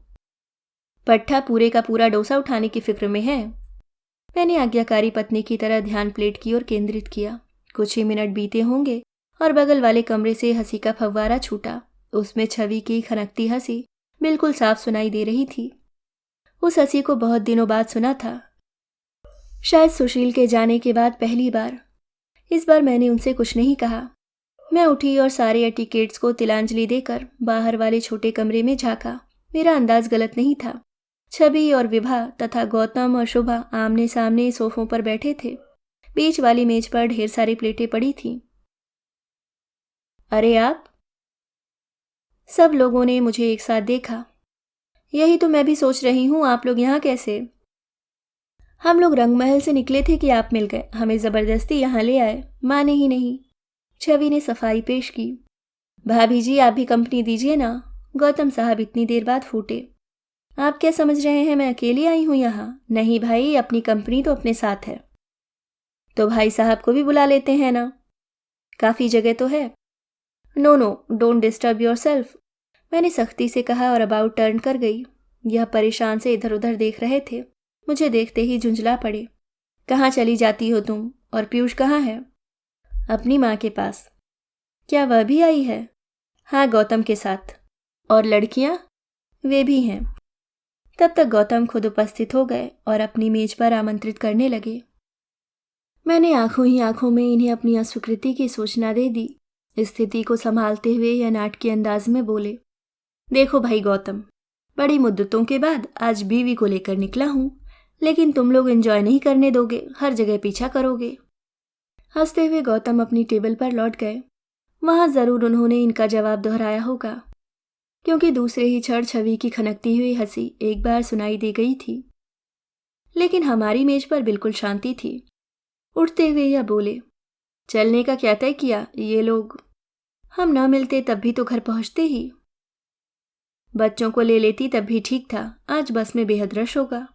पट्टा पूरे का पूरा डोसा उठाने की फिक्र में है। मैंने आज्ञाकारी पत्नी की तरह ध्यान प्लेट की ओर केंद्रित किया। कुछ ही मिनट बीते होंगे और बगल वाले कमरे से हंसी का फव्वारा छूटा। उसमें छवि की खनकती हंसी बिल्कुल साफ सुनाई दे रही थी। उस हंसी को बहुत दिनों बाद सुना था, शायद सुशील के जाने के बाद पहली बार। इस बार मैंने उनसे कुछ नहीं कहा। मैं उठी और सारे एटिकेट्स को तिलांजलि देकर बाहर वाले छोटे कमरे में झांका। मेरा अंदाज गलत नहीं था। छवि और विभा तथा गौतम और शुभा आमने सामने सोफों पर बैठे थे। बीच वाली मेज पर ढेर सारी प्लेटें पड़ी थीं। अरे आप! सब लोगों ने मुझे एक साथ देखा। यही तो मैं भी सोच रही हूँ, आप लोग यहाँ कैसे? हम लोग रंगमहल से निकले थे कि आप मिल गए, हमें जबरदस्ती यहाँ ले आए, माने ही नहीं। छवि ने सफाई पेश की। भाभी जी आप भी कंपनी दीजिए ना। गौतम साहब इतनी देर बाद फूटे। आप क्या समझ रहे हैं मैं अकेली आई हूं यहाँ? नहीं भाई, अपनी कंपनी तो अपने साथ है। तो भाई साहब को भी बुला लेते हैं ना, काफी जगह तो है। No no, don't disturb yourself, मैंने सख्ती से कहा और अबाउट टर्न कर गई। यह परेशान से इधर उधर देख रहे थे। मुझे देखते ही झुंझला पड़े। कहाँ चली जाती हो तुम? और पीयूष कहाँ है? अपनी माँ के पास। क्या वह भी आई है? हाँ, गौतम के साथ। और लड़कियाँ? वे भी हैं। तब तक गौतम खुद उपस्थित हो गए और अपनी मेज पर आमंत्रित करने लगे। मैंने आंखों ही आंखों में इन्हें अपनी अस्वीकृति की सूचना दे दी। स्थिति को संभालते हुए यह नाटकीय अंदाज में बोले, देखो भाई गौतम, बड़ी मुद्दतों के बाद आज बीवी को लेकर निकला हूं, लेकिन तुम लोग एंजॉय नहीं करने दोगे, हर जगह पीछा करोगे। हंसते हुए गौतम अपनी टेबल पर लौट गए। वहां जरूर उन्होंने इनका जवाब दोहराया होगा, क्योंकि दूसरे ही क्षण छवि की खनकती हुई हंसी एक बार सुनाई दे गई थी। लेकिन हमारी मेज पर बिल्कुल शांति थी। उठते हुए यह बोले, चलने का क्या तय किया? ये लोग हम न मिलते तब भी तो घर पहुंचते ही। बच्चों को ले लेती तब भी ठीक था, आज बस में बेहद रश होगा।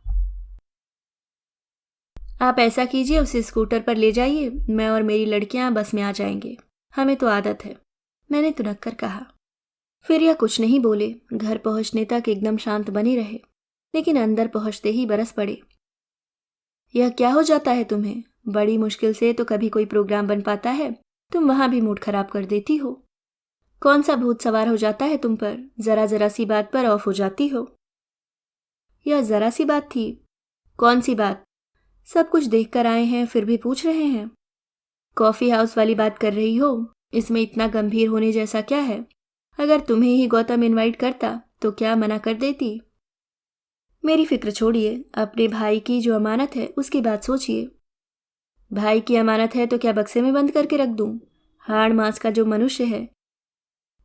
आप ऐसा कीजिए, उसे स्कूटर पर ले जाइए, मैं और मेरी लड़कियां बस में आ जाएंगे, हमें तो आदत है, मैंने तुनक कर कहा। फिर यह कुछ नहीं बोले। घर पहुंचने तक एकदम शांत बने रहे, लेकिन अंदर पहुंचते ही बरस पड़े। यह क्या हो जाता है तुम्हें? बड़ी मुश्किल से तो कभी कोई प्रोग्राम बन पाता है, तुम वहां भी मूड खराब कर देती हो। कौन सा भूत सवार हो जाता है तुम पर? जरा जरा सी बात पर ऑफ हो जाती हो। यह जरा सी बात थी? कौन सी बात? सब कुछ देख कर आए हैं फिर भी पूछ रहे हैं। कॉफी हाउस वाली बात कर रही हो? इसमें इतना गंभीर होने जैसा क्या है? अगर तुम्हें ही गौतम इनवाइट करता तो क्या मना कर देती? मेरी फिक्र छोड़िए, अपने भाई की जो अमानत है उसकी बात सोचिए। भाई की अमानत है तो क्या बक्से में बंद करके रख दूं? हाड़ मांस का जो मनुष्य है,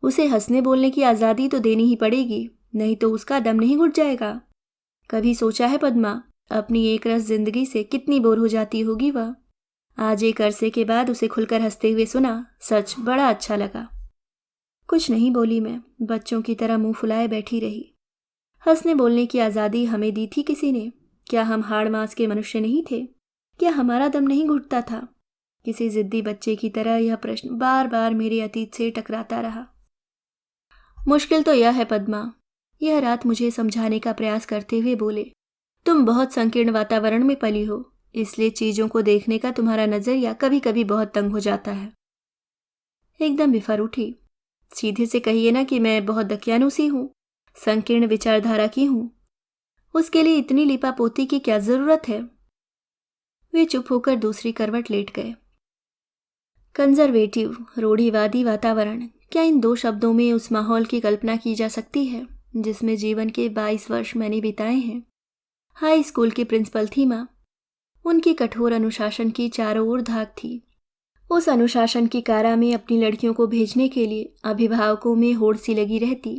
उसे हंसने बोलने की आज़ादी तो देनी ही पड़ेगी, नहीं तो उसका दम नहीं घुट जाएगा। कभी सोचा है पद्मा, अपनी एक रस जिंदगी से कितनी बोर हो जाती होगी वह? आज एक अरसे के बाद उसे खुलकर हंसते हुए सुना, सच बड़ा अच्छा लगा। कुछ नहीं बोली मैं, बच्चों की तरह मुंह फुलाए बैठी रही। हंसने बोलने की आज़ादी हमें दी थी किसी ने? क्या हम हाड़ मांस के मनुष्य नहीं थे? क्या हमारा दम नहीं घुटता था? किसी जिद्दी बच्चे की तरह यह प्रश्न बार बार मेरे अतीत से टकराता रहा। मुश्किल तो यह है पद्मा, यह रात मुझे समझाने का प्रयास करते हुए बोले, तुम बहुत संकीर्ण वातावरण में पली हो, इसलिए चीजों को देखने का तुम्हारा नजरिया कभी कभी बहुत तंग हो जाता है। एकदम बिफर उठी। सीधे से कहिए ना कि मैं बहुत दकियानूसी हूँ, संकीर्ण विचारधारा की हूँ। उसके लिए इतनी लिपापोती की क्या जरूरत है? वे चुप होकर दूसरी करवट लेट गए। कंजर्वेटिव, रूढ़िवादी वातावरण, क्या इन दो शब्दों में उस माहौल की कल्पना की जा सकती है जिसमें जीवन के 22 वर्ष मैंने बिताए हैं? हाई स्कूल की प्रिंसिपल थी माँ। उनकी कठोर अनुशासन की चारों ओर धाक थी। उस अनुशासन की कारा में अपनी लड़कियों को भेजने के लिए अभिभावकों में होड़ सी लगी रहती।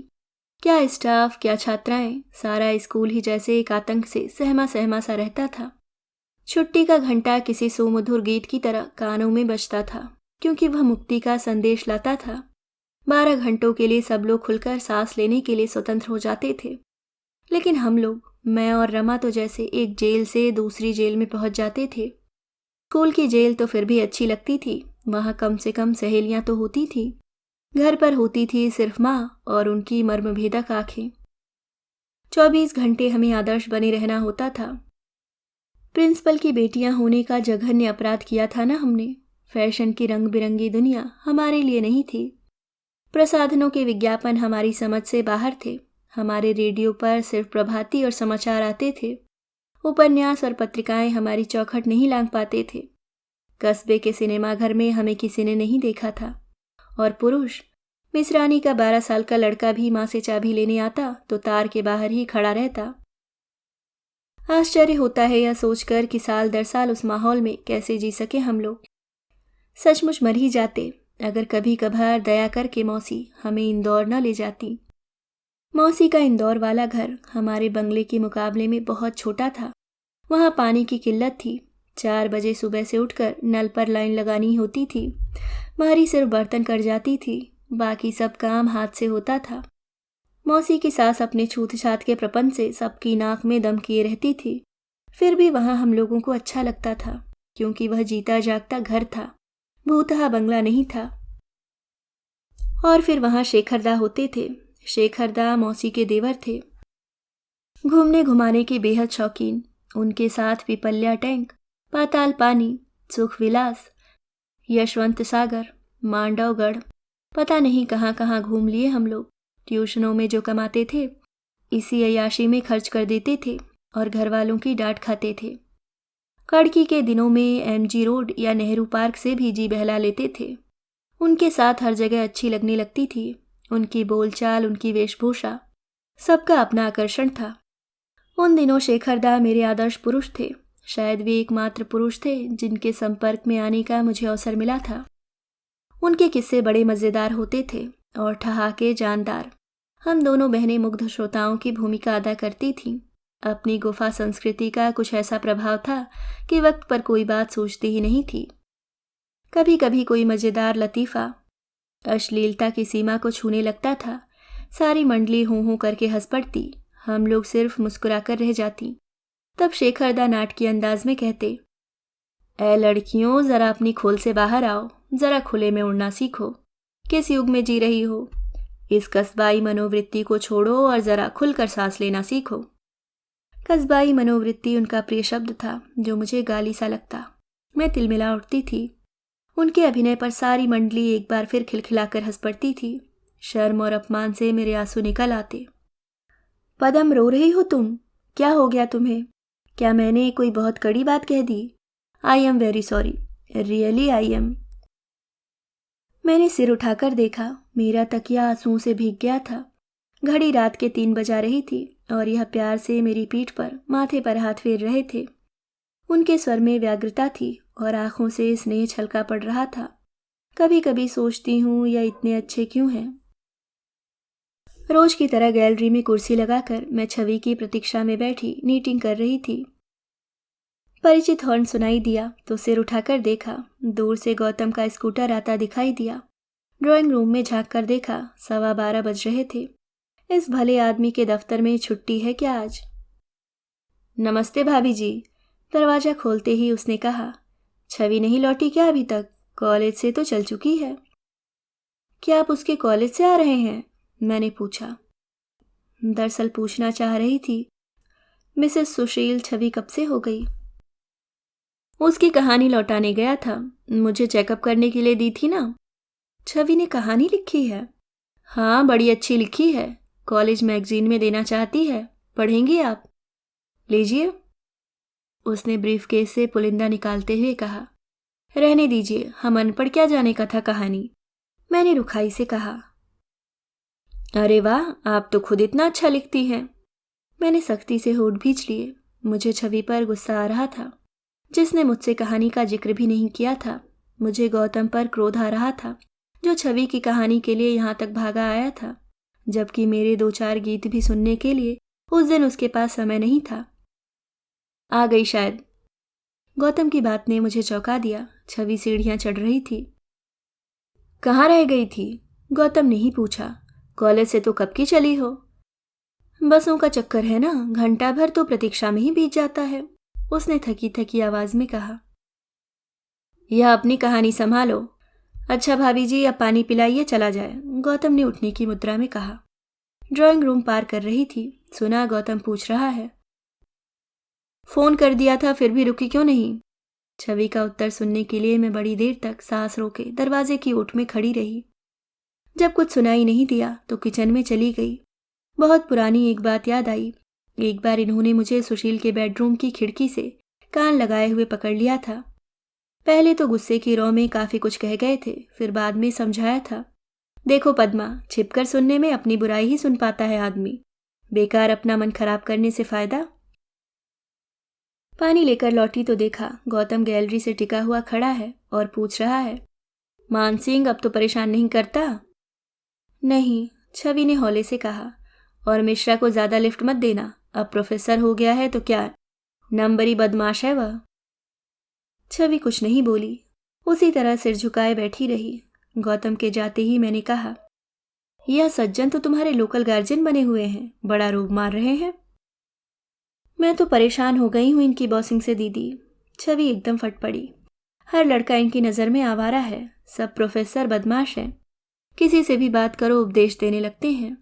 क्या स्टाफ, क्या छात्राएं, सारा स्कूल ही जैसे एक आतंक से सहमा सहमा सा रहता था। छुट्टी का घंटा किसी सुमधुर गीत की तरह कानों में बजता था, क्योंकि वह मुक्ति का संदेश लाता था। 12 घंटों के लिए सब लोग खुलकर सांस लेने के लिए स्वतंत्र हो जाते थे, लेकिन हम लोग, मैं और रमा, तो जैसे एक जेल से दूसरी जेल में पहुंच जाते थे। स्कूल की जेल तो फिर भी अच्छी लगती थी, वहां कम से कम सहेलियां तो होती थी। घर पर होती थी सिर्फ माँ और उनकी मर्मभेदक आंखें। 24 घंटे हमें आदर्श बने रहना होता था। प्रिंसिपल की बेटियां होने का जघन्य अपराध किया था ना हमने। फैशन की रंग बिरंगी दुनिया हमारे लिए नहीं थी। प्रसाधनों के विज्ञापन हमारी समझ से बाहर थे। हमारे रेडियो पर सिर्फ प्रभाती और समाचार आते थे। उपन्यास और पत्रिकाएं हमारी चौखट नहीं लांघ पाते थे। कस्बे के सिनेमाघर में हमें किसी ने नहीं देखा था। और पुरुष, मिसरानी का 12 साल का लड़का भी माँ से चाबी लेने आता तो तार के बाहर ही खड़ा रहता। आश्चर्य होता है यह सोचकर कि साल दर साल उस माहौल में कैसे जी सके हम लोग। सचमुच मर ही जाते अगर कभी कभार दया करके मौसी हमें इंदौर न ले जाती। मौसी का इंदौर वाला घर हमारे बंगले के मुकाबले में बहुत छोटा था। वहाँ पानी की किल्लत थी। 4 बजे सुबह से उठकर नल पर लाइन लगानी होती थी। मारी सिर्फ बर्तन कर जाती थी, बाकी सब काम हाथ से होता था। मौसी की सास अपने छूत छात के प्रपंच से सबकी नाक में दम किए रहती थी। फिर भी वहाँ हम लोगों को अच्छा लगता था, क्योंकि वह जीता जागता घर था, भूतहा बंगला नहीं था। और फिर वहाँ शेखरदा होते थे। शेखरदा मौसी के देवर थे, घूमने घुमाने के बेहद शौकीन। उनके साथ पिपल्या टैंक, पाताल पानी, सुख विलास, यशवंत सागर, मांडवगढ़, पता नहीं कहाँ कहाँ घूम लिए हम लोग। ट्यूशनों में जो कमाते थे इसी अय्याशी में खर्च कर देते थे और घर वालों की डांट खाते थे। कड़की के दिनों में MG रोड या नेहरू पार्क से भी जी बहला लेते थे। उनके साथ हर जगह अच्छी लगने लगती थी। उनकी बोलचाल, उनकी वेशभूषा, सबका अपना आकर्षण था। उन दिनों शेखरदा मेरे आदर्श पुरुष थे। शायद वे एकमात्र पुरुष थे जिनके संपर्क में आने का मुझे अवसर मिला था। उनके किस्से बड़े मज़ेदार होते थे और ठहाके जानदार। हम दोनों बहनें मुग्ध श्रोताओं की भूमिका अदा करती थीं। अपनी गुफा संस्कृति का कुछ ऐसा प्रभाव था कि वक्त पर कोई बात सोचती ही नहीं थी। कभी कभी कोई मज़ेदार लतीफ़ा अश्लीलता की सीमा को छूने लगता था, सारी मंडली हूँ हूँ करके हंस पड़ती। हम लोग सिर्फ मुस्कुराकर रह जाती। तब शेखरदा नाटकीय अंदाज में कहते, ऐ लड़कियों, ज़रा अपनी खोल से बाहर आओ, ज़रा खुले में उड़ना सीखो। किस युग में जी रही हो? इस कस्बाई मनोवृत्ति को छोड़ो और ज़रा खुलकर सांस लेना सीखो। कस्बाई मनोवृत्ति उनका प्रिय शब्द था, जो मुझे गाली सा लगता। मैं तिलमिला उठती थी। उनके अभिनय पर सारी मंडली एक बार फिर खिलखिलाकर हंस पड़ती थी। शर्म और अपमान से मेरे आंसू निकल आते। पदम, रो रही हो तुम? क्या हो गया तुम्हें? क्या मैंने कोई बहुत कड़ी बात कह दी? I am very sorry, really I am. मैंने सिर उठाकर देखा। मेरा तकिया आंसुओं से भीग गया था। घड़ी रात के 3 बजा रही थी और यह प्यार से मेरी पीठ पर, माथे पर हाथ फेर रहे थे। उनके स्वर में व्यग्रता थी और आंखों से स्नेह छलका पड़ रहा था। कभी कभी सोचती हूँ यह इतने अच्छे क्यों हैं। रोज की तरह गैलरी में कुर्सी लगाकर मैं छवि की प्रतीक्षा में बैठी नीटिंग कर रही थी। परिचित हॉर्न सुनाई दिया तो सिर उठाकर देखा। दूर से गौतम का स्कूटर आता दिखाई दिया। ड्राइंग रूम में झांक कर देखा, 12:15 बज रहे थे। इस भले आदमी के दफ्तर में छुट्टी है क्या आज? नमस्ते भाभी जी। दरवाजा खोलते ही उसने कहा, छवि नहीं लौटी क्या अभी तक? कॉलेज से तो चल चुकी है। क्या आप उसके कॉलेज से आ रहे हैं? मैंने पूछा। दरअसल पूछना चाह रही थी, मिसेस सुशील छवि कब से हो गई? उसकी कहानी लौटाने गया था। मुझे चेकअप करने के लिए दी थी ना। छवि ने कहानी लिखी है? हाँ, बड़ी अच्छी लिखी है। कॉलेज मैगजीन में देना चाहती है। पढ़ेंगी आप? लीजिए। उसने ब्रीफकेस से पुलिंदा निकालते हुए कहा। रहने दीजिए, हम अनपढ़ क्या जाने का था कहानी। मैंने रुखाई से कहा। अरे वाह, आप तो खुद इतना अच्छा लिखती हैं। मैंने सख्ती से होठ भींच लिए। मुझे छवि पर गुस्सा आ रहा था, जिसने मुझसे कहानी का जिक्र भी नहीं किया था। मुझे गौतम पर क्रोध आ रहा था, जो छवि की कहानी के लिए यहाँ तक भागा आया था, जबकि मेरे 2-4 गीत भी सुनने के लिए उस दिन उसके पास समय नहीं था। आ गई शायद। गौतम की बात ने मुझे चौंका दिया। छवि सीढ़ियां चढ़ रही थी। कहाँ रह गई थी? गौतम ने ही पूछा। कॉलेज से तो कब की चली हो? बसों का चक्कर है ना, घंटा भर तो प्रतीक्षा में ही बीत जाता है, उसने थकी थकी आवाज में कहा। यह अपनी कहानी संभालो। अच्छा भाभी जी, अब पानी पिलाइए, चला जाए, गौतम ने उठने की मुद्रा में कहा। ड्राइंग रूम पार कर रही थी, सुना गौतम पूछ रहा है, फोन कर दिया था फिर भी रुकी क्यों नहीं? छवि का उत्तर सुनने के लिए मैं बड़ी देर तक सांस रोके दरवाजे की ओट में खड़ी रही। जब कुछ सुनाई नहीं दिया तो किचन में चली गई। बहुत पुरानी एक बात याद आई। एक बार इन्होंने मुझे सुशील के बेडरूम की खिड़की से कान लगाए हुए पकड़ लिया था। पहले तो गुस्से की रौ में काफी कुछ कह गए थे, फिर बाद में समझाया था, देखो पद्मा, छिपकर सुनने में अपनी बुराई ही सुन पाता है आदमी, बेकार अपना मन खराब करने से फायदा। पानी लेकर लौटी तो देखा गौतम गैलरी से टिका हुआ खड़ा है और पूछ रहा है, मान सिंह अब तो परेशान नहीं करता? नहीं, छवि ने हौले से कहा। और मिश्रा को ज्यादा लिफ्ट मत देना, अब प्रोफेसर हो गया है तो क्या नंबरी बदमाश है वह। छवि कुछ नहीं बोली, उसी तरह सिर झुकाए बैठी रही। गौतम के जाते ही मैंने कहा, यह सज्जन तो तुम्हारे लोकल गार्जियन बने हुए हैं, बड़ा रोब मार रहे हैं। मैं तो परेशान हो गई हूं इनकी बॉसिंग से दीदी। छवि एकदम फट पड़ी। हर लड़का इनकी नज़र में आवारा है, सब प्रोफेसर बदमाश हैं, किसी से भी बात करो उपदेश देने लगते हैं।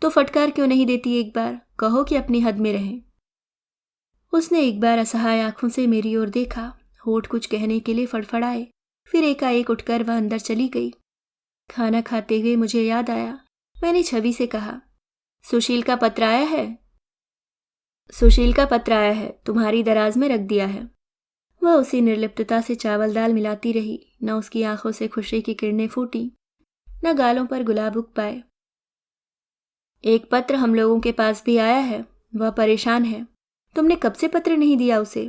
तो फटकार क्यों नहीं देती एक बार, कहो कि अपनी हद में रहें। उसने एक बार असहाय आंखों से मेरी ओर देखा, होठ कुछ कहने के लिए फड़फड़ाए, फिर एकाएक उठकर वह अंदर चली गई। खाना खाते हुए मुझे याद आया, मैंने छवि से कहा, सुशील का पत्र आया है? सुशील का पत्र आया है, तुम्हारी दराज में रख दिया है। वह उसी निर्लिप्तता से चावल दाल मिलाती रही, न उसकी आंखों से खुशी की किरणें फूटी, न गालों पर गुलाब उग पाए। एक पत्र हम लोगों के पास भी आया है, वह परेशान है, तुमने कब से पत्र नहीं दिया उसे?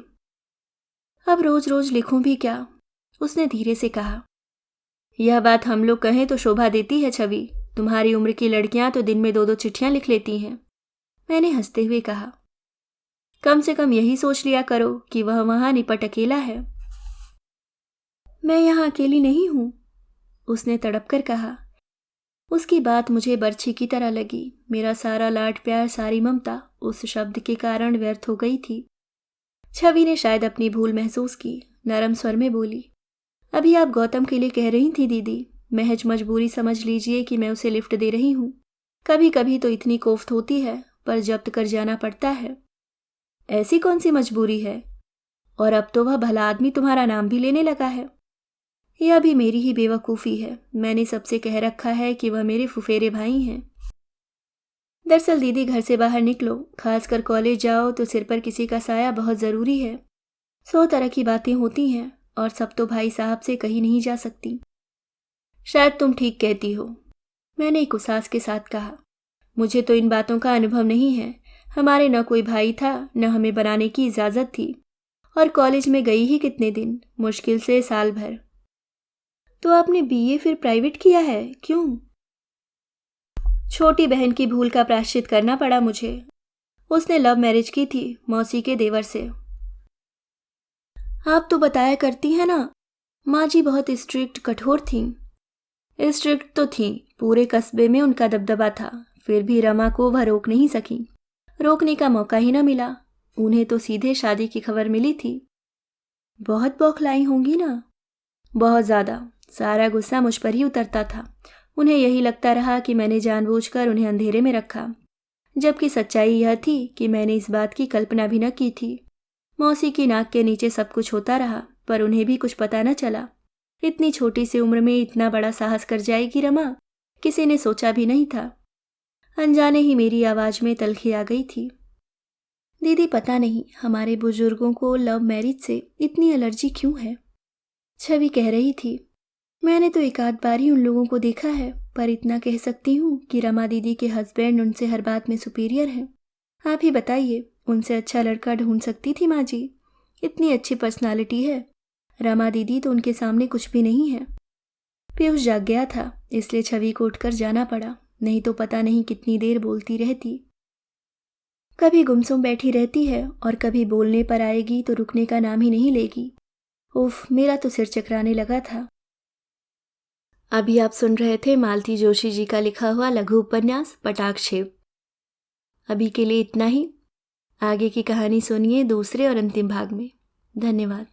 अब रोज रोज लिखूं भी क्या, उसने धीरे से कहा। यह बात हम लोग कहें तो शोभा देती है छवि, तुम्हारी उम्र की लड़कियां तो दिन में 2-2 चिट्ठियां लिख लेती हैं, मैंने हंसते हुए कहा। कम से कम यही सोच लिया करो कि वह वहां निपट अकेला है। मैं यहां अकेली नहीं हूं, उसने तड़प कर कहा। उसकी बात मुझे बर्छी की तरह लगी। मेरा सारा लाड प्यार, सारी ममता उस शब्द के कारण व्यर्थ हो गई थी। छवि ने शायद अपनी भूल महसूस की, नरम स्वर में बोली, अभी आप गौतम के लिए कह रही थी दीदी, महज मजबूरी समझ लीजिए कि मैं उसे लिफ्ट दे रही हूँ। कभी कभी तो इतनी कोफ्त होती है, पर जब्त कर जाना पड़ता है। ऐसी कौन सी मजबूरी है? और अब तो वह भला आदमी तुम्हारा नाम भी लेने लगा है। यह भी मेरी ही बेवकूफ़ी है, मैंने सबसे कह रखा है कि वह मेरे फुफेरे भाई हैं। दरअसल दीदी, घर से बाहर निकलो, खासकर कॉलेज जाओ तो सिर पर किसी का साया बहुत ज़रूरी है। 100 तरह की बातें होती हैं और सब तो भाई साहब से कही नहीं जा सकती। शायद तुम ठीक कहती हो, मैंने एक उसास के साथ कहा। मुझे तो इन बातों का अनुभव नहीं है, हमारे न कोई भाई था, न हमें बनाने की इजाज़त थी, और कॉलेज में गई ही कितने दिन, मुश्किल से साल भर। तो आपने बीए फिर प्राइवेट किया है, क्यों? छोटी बहन की भूल का प्रायश्चित करना पड़ा मुझे। उसने लव मैरिज की थी मौसी के देवर से। आप तो बताया करती हैं ना, माँ जी बहुत स्ट्रिक्ट, कठोर थीं। स्ट्रिक्ट तो थीं, पूरे कस्बे में उनका दबदबा था, फिर भी रमा को वह रोक नहीं सकी। रोकने का मौका ही न मिला, उन्हें तो सीधे शादी की खबर मिली थी। बहुत बौखलाई होंगी ना? बहुत ज़्यादा। सारा गुस्सा मुझ पर ही उतरता था। उन्हें यही लगता रहा कि मैंने जानबूझकर उन्हें अंधेरे में रखा, जबकि सच्चाई यह थी कि मैंने इस बात की कल्पना भी न की थी। मौसी की नाक के नीचे सब कुछ होता रहा, पर उन्हें भी कुछ पता न चला। इतनी छोटी सी उम्र में इतना बड़ा साहस कर जाएगी रमा, किसी ने सोचा भी नहीं था। अनजाने ही मेरी आवाज़ में तलखी आ गई थी। दीदी, पता नहीं हमारे बुजुर्गों को लव मैरिज से इतनी एलर्जी क्यों है। छवि कह रही थी, मैंने तो एक आध बार ही उन लोगों को देखा है, पर इतना कह सकती हूँ कि रमा दीदी के हस्बैंड उनसे हर बात में सुपीरियर हैं। आप ही बताइए, उनसे अच्छा लड़का ढूंढ सकती थी माँ जी। इतनी अच्छी पर्सनालिटी है, रमा दीदी तो उनके सामने कुछ भी नहीं है। पीयूष जाग गया था, इसलिए छवि को उठकर जाना पड़ा, नहीं तो पता नहीं कितनी देर बोलती रहती। कभी गुमसुम बैठी रहती है और कभी बोलने पर आएगी तो रुकने का नाम ही नहीं लेगी। उफ, मेरा तो सिर चकराने लगा था। अभी आप सुन रहे थे मालती जोशी जी का लिखा हुआ लघु उपन्यास पटाक्षेप। अभी के लिए इतना ही। आगे की कहानी सुनिए दूसरे और अंतिम भाग में। धन्यवाद।